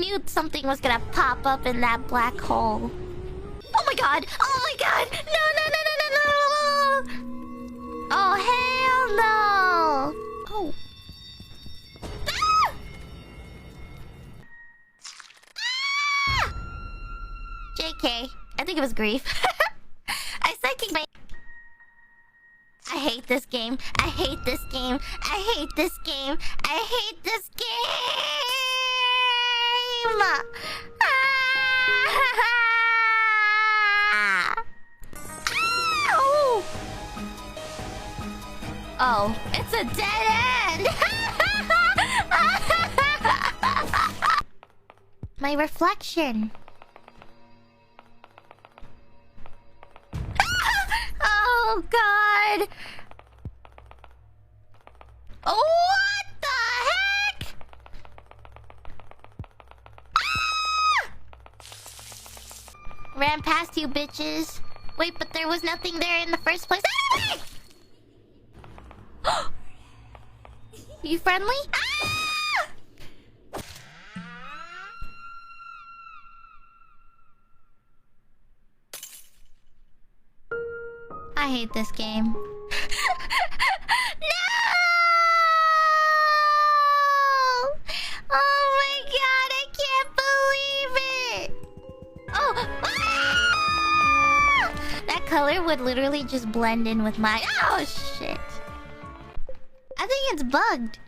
knew something was gonna pop up in that black hole. Oh my god! Oh my god! No, no, no, no, no, no! Oh, hell no! Oh. Ah! Ah! JK. I think it was grief. I psychic my... I hate this game. I hate this game. I hate this game. I hate this game! Ow! Oh, it's a dead end! My reflection. Oh, God! What the heck? Ah! Ran past you, bitches. Wait, but there was nothing there in the first place. Ah! You friendly? Ah! I hate this game. No! Oh my god, I can't believe it! Oh! Ah! That color would literally just blend in with my... Oh shit! I think it's bugged.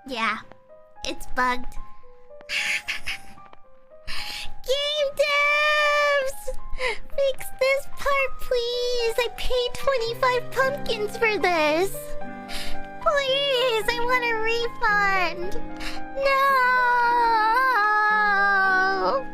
Yeah, it's bugged. Game devs! Fix this part, please! I paid 25 pumpkins for this! Please, I want a refund! No!